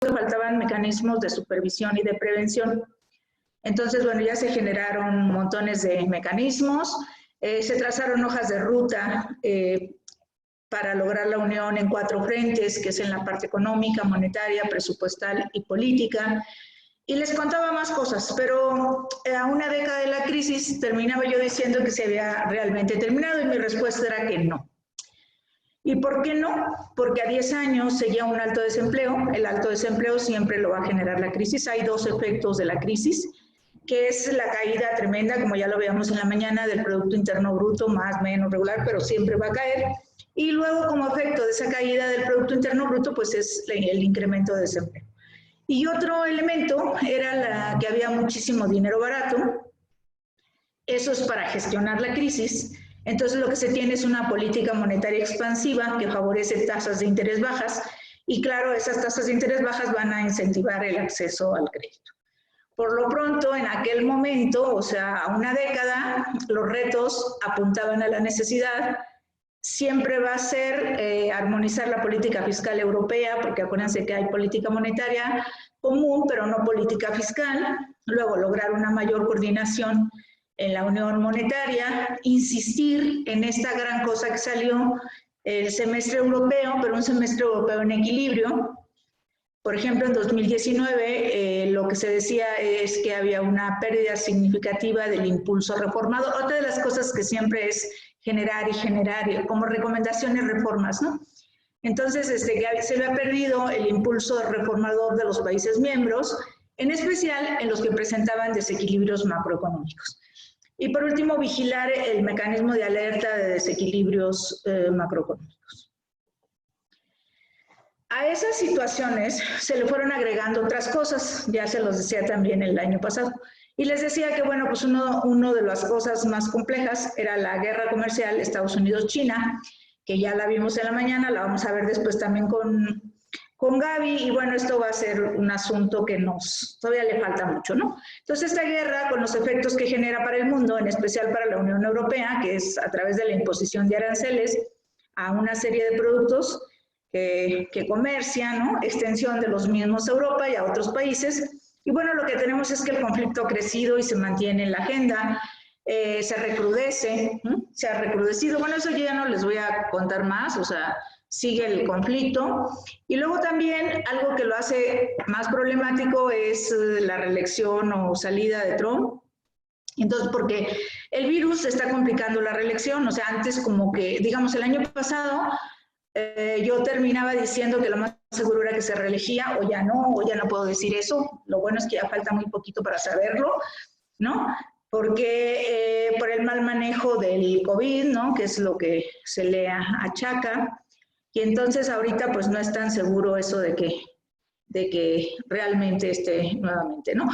que faltaban mecanismos de supervisión y de prevención. Entonces, bueno, ya se generaron montones de mecanismos, se trazaron hojas de ruta para lograr la unión en 4 frentes, que es en la parte económica, monetaria, presupuestal y política. Y les contaba más cosas, pero a una década de la crisis terminaba yo diciendo que se había realmente terminado y mi respuesta era que no. ¿Y por qué no? Porque a 10 años seguía un alto desempleo. El alto desempleo siempre lo va a generar la crisis. Hay 2 efectos de la crisis, que es la caída tremenda, como ya lo veíamos en la mañana, del Producto Interno Bruto, más o menos regular, pero siempre va a caer. Y luego, como efecto de esa caída del Producto Interno Bruto, pues es el incremento de desempleo. Y otro elemento era que había muchísimo dinero barato. Eso es para gestionar la crisis. Entonces lo que se tiene es una política monetaria expansiva que favorece tasas de interés bajas y claro, esas tasas de interés bajas van a incentivar el acceso al crédito. Por lo pronto, en aquel momento, o sea, a una década, los retos apuntaban a la necesidad. Siempre va a ser armonizar la política fiscal europea, porque acuérdense que hay política monetaria común, pero no política fiscal. Luego, lograr una mayor coordinación en la unión monetaria, insistir en esta gran cosa que salió, el semestre europeo, pero un semestre europeo en equilibrio. Por ejemplo, en 2019 lo que se decía es que había una pérdida significativa del impulso reformador. Otra de las cosas que siempre es generar y generar, como recomendaciones, reformas, ¿no? Entonces, se le ha perdido el impulso reformador de los países miembros, en especial en los que presentaban desequilibrios macroeconómicos. Y por último, vigilar el mecanismo de alerta de desequilibrios macroeconómicos. A esas situaciones se le fueron agregando otras cosas, ya se los decía también el año pasado. Y les decía que, bueno, pues uno de las cosas más complejas era la guerra comercial Estados Unidos-China, que ya la vimos en la mañana, la vamos a ver después también con Gaby, y bueno, esto va a ser un asunto que todavía le falta mucho, ¿no? Entonces, esta guerra, con los efectos que genera para el mundo, en especial para la Unión Europea, que es a través de la imposición de aranceles a una serie de productos que comercian, ¿no? Extensión de los mismos a Europa y a otros países. Y bueno, lo que tenemos es que el conflicto ha crecido y se mantiene en la agenda, se recrudece, ¿no? Se ha recrudecido. Bueno, eso yo ya no les voy a contar más, o sea, sigue el conflicto. Y luego también algo que lo hace más problemático es la reelección o salida de Trump. Entonces, porque el virus está complicando la reelección, o sea, antes como que, digamos, el año pasado, yo terminaba diciendo que lo más seguro era que se reelegía, o ya no puedo decir eso. Lo bueno es que ya falta muy poquito para saberlo, ¿no? Porque por el mal manejo del COVID, ¿no? Que es lo que se le achaca, y entonces ahorita pues no es tan seguro eso de que realmente esté nuevamente, ¿no?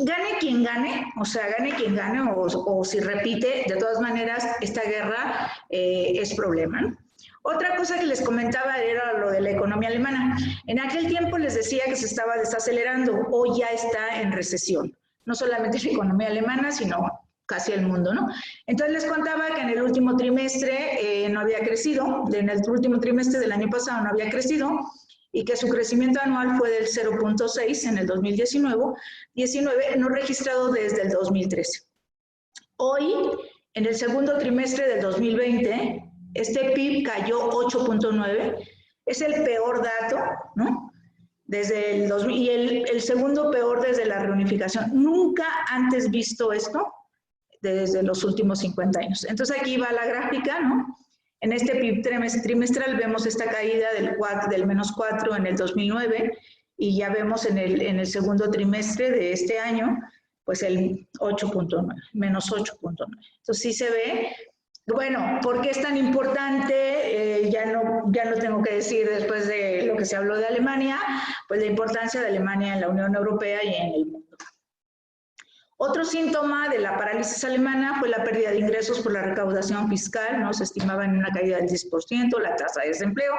Gane quien gane, o sea, gane quien gane, o si repite, de todas maneras, esta guerra es problema, ¿no? Otra cosa que les comentaba era lo de la economía alemana. En aquel tiempo les decía que se estaba desacelerando, hoy ya está en recesión. No solamente la economía alemana, sino casi el mundo, ¿no? Entonces les contaba que en el último trimestre no había crecido, en el último trimestre del año pasado no había crecido, y que su crecimiento anual fue del 0.6 en el 2019, no registrado desde el 2013. Hoy, en el segundo trimestre del 2020, este PIB cayó 8.9, es el peor dato, ¿no? Desde el 2000, y el segundo peor desde la reunificación. Nunca antes visto esto desde los últimos 50 años. Entonces aquí va la gráfica, ¿no? En este PIB trimestral vemos esta caída del menos 4 en el 2009 y ya vemos en el segundo trimestre de este año, pues el 8.9, menos 8.9. Entonces sí se ve. Bueno, ¿por qué es tan importante? Ya no tengo que decir después de lo que se habló de Alemania, pues la importancia de Alemania en la Unión Europea y en el mundo. Otro síntoma de la parálisis alemana fue la pérdida de ingresos por la recaudación fiscal, ¿no? Se estimaba en una caída del 10%, la tasa de desempleo,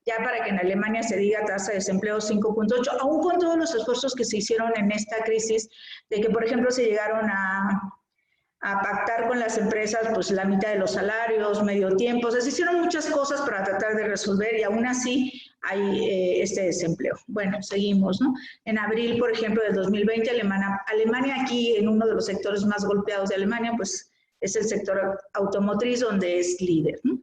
ya para que en Alemania se diga tasa de desempleo 5.8, aún con todos los esfuerzos que se hicieron en esta crisis, de que, por ejemplo, se llegaron a a pactar con las empresas pues la mitad de los salarios, medio tiempo, o sea, se hicieron muchas cosas para tratar de resolver y aún así hay este desempleo. Bueno, seguimos, ¿no? En abril, por ejemplo, del 2020, Alemania aquí, en uno de los sectores más golpeados de Alemania, pues es el sector automotriz donde es líder, ¿no?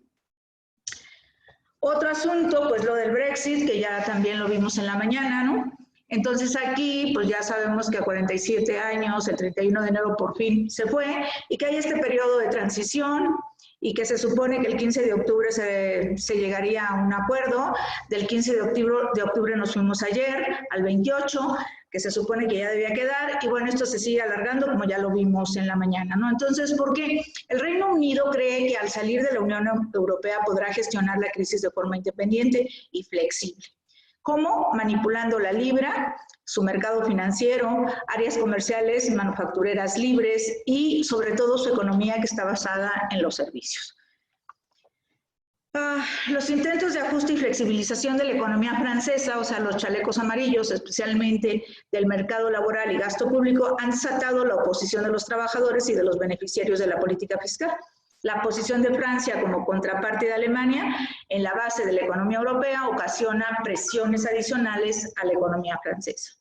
Otro asunto, pues lo del Brexit, que ya también lo vimos en la mañana, ¿no? Entonces aquí, pues ya sabemos que a 47 años, el 31 de enero por fin se fue, y que hay este periodo de transición, y que se supone que el 15 de octubre se llegaría a un acuerdo. Del 15 de octubre nos fuimos ayer, al 28, que se supone que ya debía quedar, y bueno, esto se sigue alargando, como ya lo vimos en la mañana, ¿no? Entonces, ¿por qué? El Reino Unido cree que al salir de la Unión Europea podrá gestionar la crisis de forma independiente y flexible. ¿Cómo? Manipulando la libra, su mercado financiero, áreas comerciales y manufactureras libres y sobre todo su economía que está basada en los servicios. Los intentos de ajuste y flexibilización de la economía francesa, o sea, los chalecos amarillos, especialmente del mercado laboral y gasto público, han desatado la oposición de los trabajadores y de los beneficiarios de la política fiscal. La posición de Francia como contraparte de Alemania en la base de la economía europea ocasiona presiones adicionales a la economía francesa.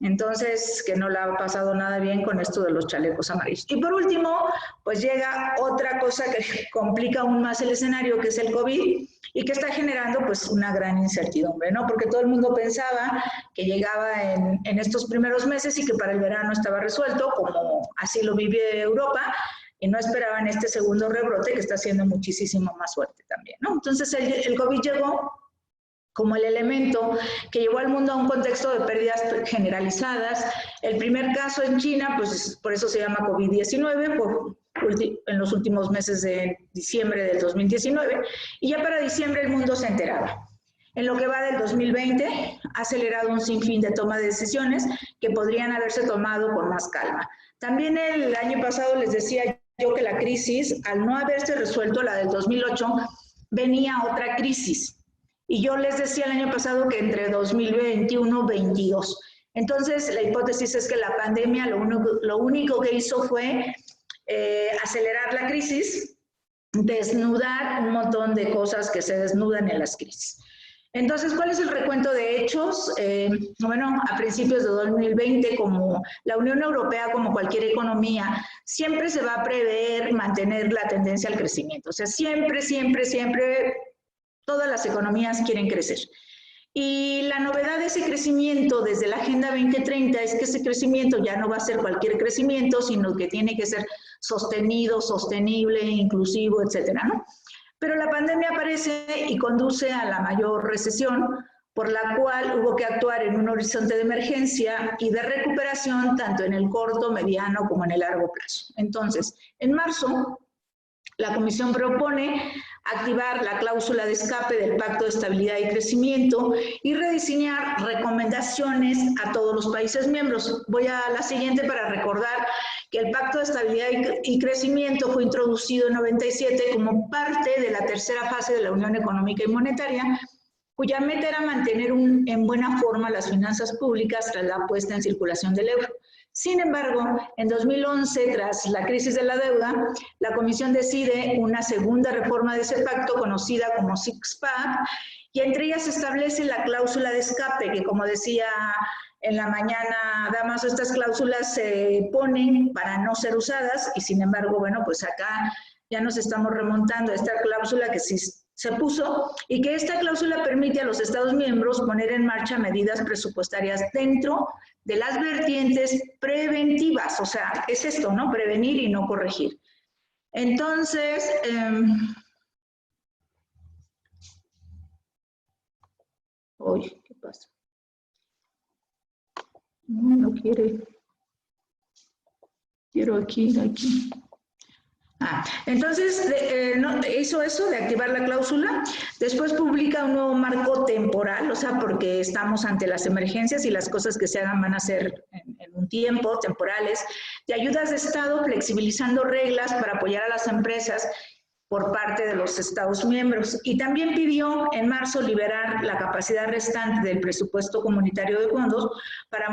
Entonces, que no le ha pasado nada bien con esto de los chalecos amarillos. Y por último, pues llega otra cosa que complica aún más el escenario, que es el COVID, y que está generando pues una gran incertidumbre, ¿no? Porque todo el mundo pensaba que llegaba en estos primeros meses y que para el verano estaba resuelto, como así lo vive Europa, y no esperaban este segundo rebrote que está siendo muchísimo más fuerte también, ¿no? Entonces el COVID llegó como el elemento que llevó al mundo a un contexto de pérdidas generalizadas. El primer caso en China, pues por eso se llama COVID-19, en los últimos meses de diciembre del 2019, y ya para diciembre el mundo se enteraba. En lo que va del 2020, ha acelerado un sinfín de toma de decisiones que podrían haberse tomado con más calma. También el año pasado les decía yo que la crisis, al no haberse resuelto la del 2008, venía otra crisis. Y yo les decía el año pasado que entre 2021-22. Entonces, la hipótesis es que la pandemia lo único que hizo fue acelerar la crisis, desnudar un montón de cosas que se desnudan en las crisis. Entonces, ¿cuál es el recuento de hechos? Bueno, a principios de 2020, como la Unión Europea, como cualquier economía, siempre se va a prever mantener la tendencia al crecimiento. O sea, siempre, todas las economías quieren crecer. Y la novedad de ese crecimiento desde la Agenda 2030 es que ese crecimiento ya no va a ser cualquier crecimiento, sino que tiene que ser sostenido, sostenible, inclusivo, etcétera, ¿no? Pero la pandemia aparece y conduce a la mayor recesión, por la cual hubo que actuar en un horizonte de emergencia y de recuperación, tanto en el corto, mediano como en el largo plazo. Entonces, en marzo, la Comisión propone activar la cláusula de escape del Pacto de Estabilidad y Crecimiento y rediseñar recomendaciones a todos los países miembros. Voy a la siguiente para recordar que el Pacto de Estabilidad y Crecimiento fue introducido en 97 como parte de la tercera fase de la Unión Económica y Monetaria, cuya meta era mantener en buena forma las finanzas públicas tras la puesta en circulación del euro. Sin embargo, en 2011, tras la crisis de la deuda, la Comisión decide una segunda reforma de ese pacto, conocida como Six-Pack, y entre ellas establece la cláusula de escape, que como decía en la mañana Damaso, estas cláusulas se ponen para no ser usadas, y sin embargo, bueno, pues acá ya nos estamos remontando a esta cláusula que sí se puso, y que esta cláusula permite a los Estados miembros poner en marcha medidas presupuestarias dentro de las vertientes preventivas, o sea, es esto, ¿no? Prevenir y no corregir. Entonces, uy, ¿qué pasa? No quiere. Quiero aquí. Entonces hizo eso de activar la cláusula, después publica un nuevo marco temporal, o sea, porque estamos ante las emergencias y las cosas que se hagan van a ser en un tiempo, temporales, de ayudas de Estado, flexibilizando reglas para apoyar a las empresas por parte de los Estados miembros. Y también pidió en marzo liberar la capacidad restante del presupuesto comunitario de fondos para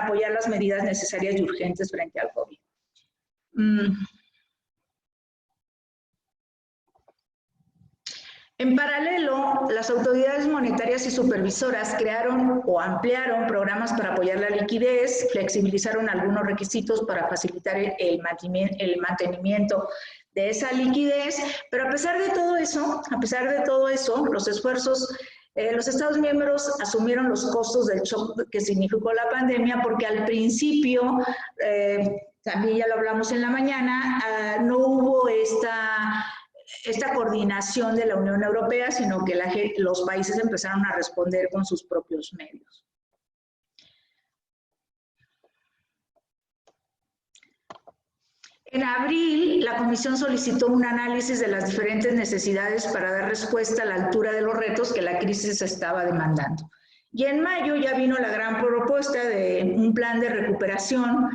apoyar las medidas necesarias y urgentes frente al COVID. En paralelo, las autoridades monetarias y supervisoras crearon o ampliaron programas para apoyar la liquidez, flexibilizaron algunos requisitos para facilitar el mantenimiento de esa liquidez, pero a pesar de todo eso, los esfuerzos, los Estados miembros asumieron los costos del shock que significó la pandemia, porque al principio, también ya lo hablamos en la mañana, no hubo esta coordinación de la Unión Europea, sino que los países empezaron a responder con sus propios medios. En abril, la Comisión solicitó un análisis de las diferentes necesidades para dar respuesta a la altura de los retos que la crisis estaba demandando. Y en mayo ya vino la gran propuesta de un plan de recuperación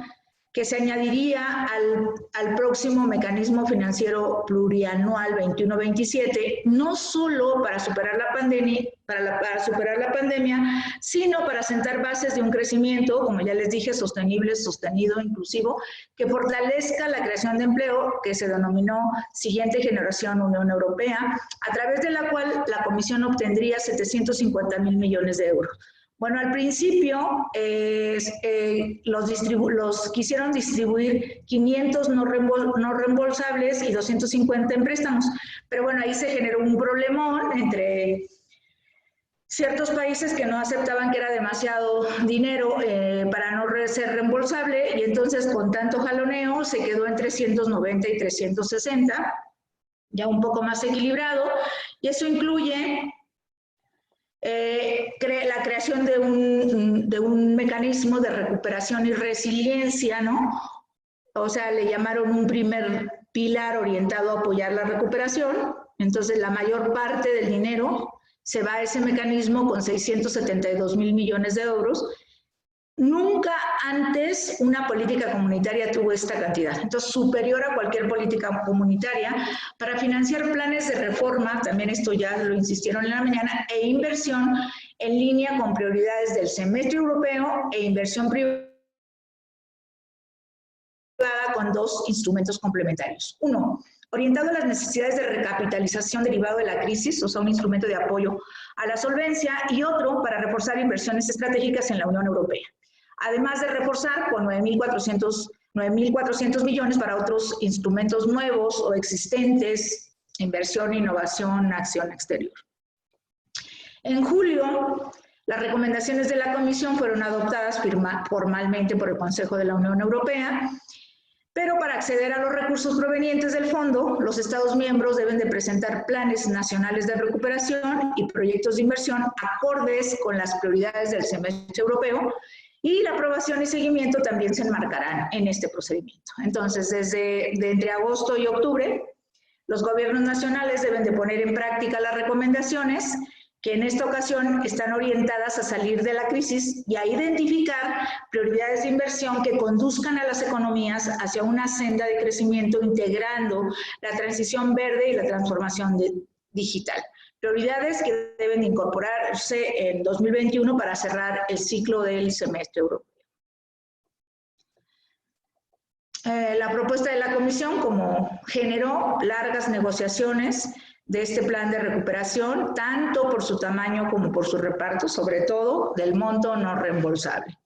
que se añadiría al próximo mecanismo financiero plurianual 21-27, no solo para superar la pandemia, sino para sentar bases de un crecimiento, como ya les dije, sostenible, sostenido, inclusivo, que fortalezca la creación de empleo, que se denominó Siguiente Generación Unión Europea, a través de la cual la Comisión obtendría 750.000 millones de euros. Bueno, al principio los quisieron distribuir 500 no reembolsables y 250 en préstamos, pero bueno, ahí se generó un problemón entre ciertos países que no aceptaban que era demasiado dinero para no ser reembolsable, y entonces con tanto jaloneo se quedó en 390 y 360, ya un poco más equilibrado, y eso incluye la creación de un mecanismo de recuperación y resiliencia, ¿no? O sea, le llamaron un primer pilar orientado a apoyar la recuperación. Entonces, la mayor parte del dinero se va a ese mecanismo con 672.000 millones de euros. Nunca antes una política comunitaria tuvo esta cantidad, entonces superior a cualquier política comunitaria, para financiar planes de reforma, también esto ya lo insistieron en la mañana, e inversión en línea con prioridades del semestre europeo e inversión privada con dos instrumentos complementarios. Uno, orientado a las necesidades de recapitalización derivado de la crisis, o sea, un instrumento de apoyo a la solvencia, y otro para reforzar inversiones estratégicas en la Unión Europea. Además de reforzar con 9.400 millones para otros instrumentos nuevos o existentes, inversión, innovación, acción exterior. En julio, las recomendaciones de la Comisión fueron adoptadas formalmente por el Consejo de la Unión Europea, pero para acceder a los recursos provenientes del fondo, los Estados miembros deben de presentar planes nacionales de recuperación y proyectos de inversión acordes con las prioridades del semestre europeo, y la aprobación y seguimiento también se enmarcarán en este procedimiento. Entonces, entre agosto y octubre, los gobiernos nacionales deben de poner en práctica las recomendaciones, que en esta ocasión están orientadas a salir de la crisis y a identificar prioridades de inversión que conduzcan a las economías hacia una senda de crecimiento, integrando la transición verde y la transformación digital. Prioridades que deben incorporarse en 2021 para cerrar el ciclo del semestre europeo. La propuesta de la Comisión, como generó largas negociaciones de este plan de recuperación, tanto por su tamaño como por su reparto, sobre todo del monto no reembolsable.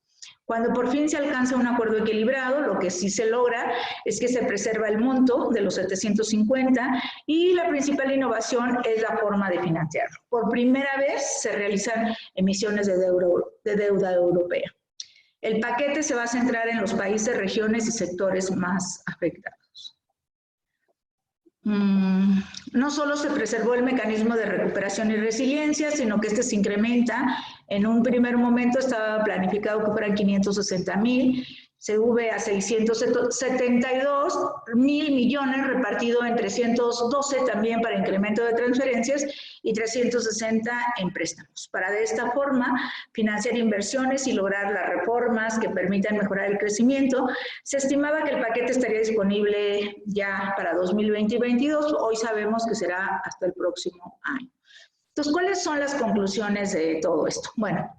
Cuando por fin se alcanza un acuerdo equilibrado, lo que sí se logra es que se preserva el monto de los 750, y la principal innovación es la forma de financiarlo. Por primera vez se realizan emisiones de deuda europea. El paquete se va a centrar en los países, regiones y sectores más afectados. No solo se preservó el mecanismo de recuperación y resiliencia, sino que este se incrementa. En un primer momento estaba planificado que fueran 560.000, se sube a 672.000 millones, repartido en 312 también para incremento de transferencias y 360 en préstamos, para de esta forma financiar inversiones y lograr las reformas que permitan mejorar el crecimiento. Se estimaba que el paquete estaría disponible ya para 2020 y 2022, hoy sabemos que será hasta el próximo año. Entonces, ¿cuáles son las conclusiones de todo esto? Bueno,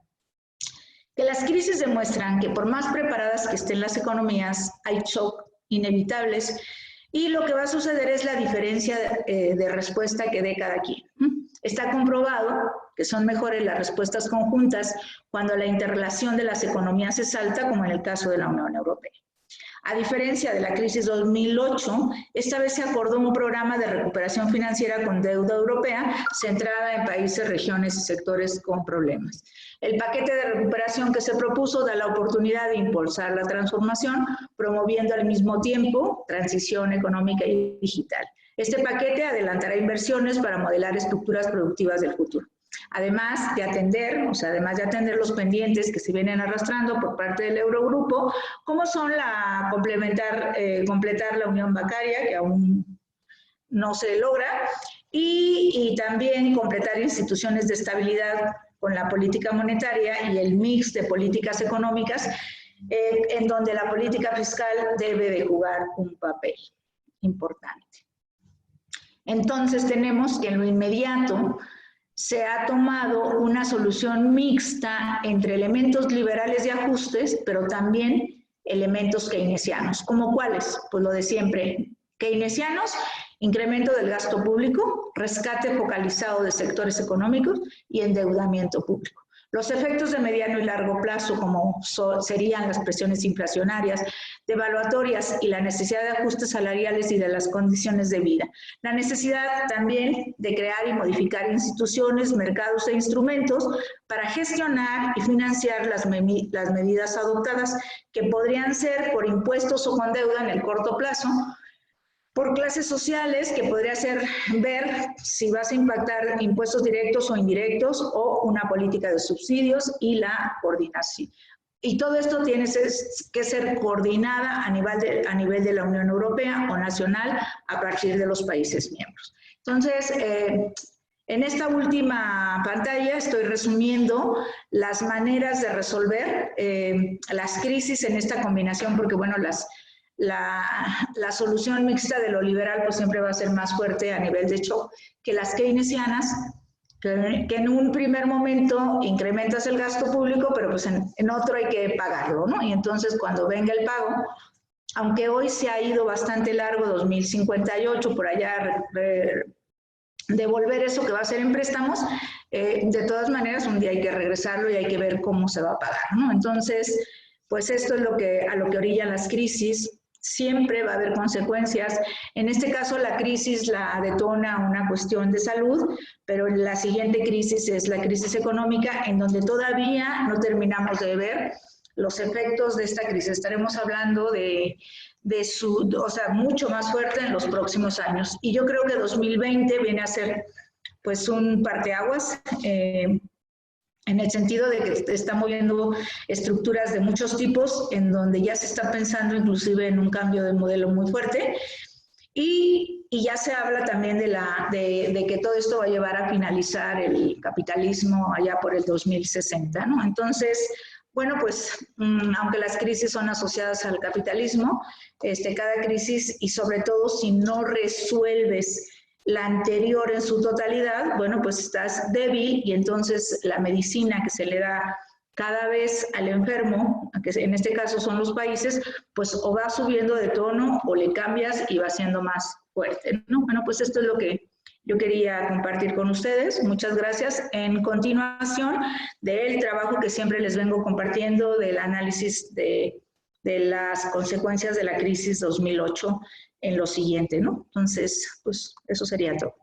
que las crisis demuestran que por más preparadas que estén las economías, hay shock inevitables, y lo que va a suceder es la diferencia de respuesta que dé cada quien. Está comprobado que son mejores las respuestas conjuntas cuando la interrelación de las economías es alta, como en el caso de la Unión Europea. A diferencia de la crisis 2008, esta vez se acordó un programa de recuperación financiera con deuda europea centrada en países, regiones y sectores con problemas. El paquete de recuperación que se propuso da la oportunidad de impulsar la transformación, promoviendo al mismo tiempo transición económica y digital. Este paquete adelantará inversiones para modelar estructuras productivas del futuro. Además de atender los pendientes que se vienen arrastrando por parte del Eurogrupo, como son completar la unión bancaria, que aún no se logra, y también completar instituciones de estabilidad con la política monetaria y el mix de políticas económicas, en donde la política fiscal debe de jugar un papel importante. Entonces tenemos que en lo inmediato se ha tomado una solución mixta entre elementos liberales de ajustes, pero también elementos keynesianos. ¿Cómo cuáles? Pues lo de siempre. Keynesianos, incremento del gasto público, rescate focalizado de sectores económicos y endeudamiento público. Los efectos de mediano y largo plazo, como serían las presiones inflacionarias, devaluatorias y la necesidad de ajustes salariales y de las condiciones de vida. La necesidad también de crear y modificar instituciones, mercados e instrumentos para gestionar y financiar las medidas adoptadas, que podrían ser por impuestos o con deuda en el corto plazo, por clases sociales, que podría ser ver si vas a impactar impuestos directos o indirectos o una política de subsidios y la coordinación. Y todo esto tiene que ser coordinada a nivel de la Unión Europea o nacional a partir de los países miembros. Entonces, en esta última pantalla estoy resumiendo las maneras de resolver las crisis en esta combinación, porque bueno, la solución mixta de lo liberal pues siempre va a ser más fuerte a nivel de shock que las keynesianas, que en un primer momento incrementas el gasto público, pero pues en otro hay que pagarlo, ¿no? Y entonces cuando venga el pago, aunque hoy se ha ido bastante largo, 2058, por allá, devolver eso que va a ser en préstamos, de todas maneras un día hay que regresarlo y hay que ver cómo se va a pagar, ¿no? Entonces, pues esto es a lo que orillan las crisis. Siempre va a haber consecuencias. En este caso, la crisis la detona una cuestión de salud, pero la siguiente crisis es la crisis económica, en donde todavía no terminamos de ver los efectos de esta crisis. Estaremos hablando mucho más fuerte en los próximos años. Y yo creo que 2020 viene a ser pues un parteaguas, en el sentido de que está moviendo estructuras de muchos tipos, en donde ya se está pensando inclusive en un cambio de modelo muy fuerte, y ya se habla también de que todo esto va a llevar a finalizar el capitalismo allá por el 2060, ¿no? Entonces, bueno, pues aunque las crisis son asociadas al capitalismo, cada crisis, y sobre todo si no resuelves la anterior en su totalidad, bueno, pues estás débil, y entonces la medicina que se le da cada vez al enfermo, que en este caso son los países, pues o va subiendo de tono o le cambias y va siendo más fuerte, ¿no? Bueno, pues esto es lo que yo quería compartir con ustedes. Muchas gracias. En continuación del trabajo que siempre les vengo compartiendo, del análisis de las consecuencias de la crisis 2008 en lo siguiente, ¿no? Entonces, pues eso sería todo.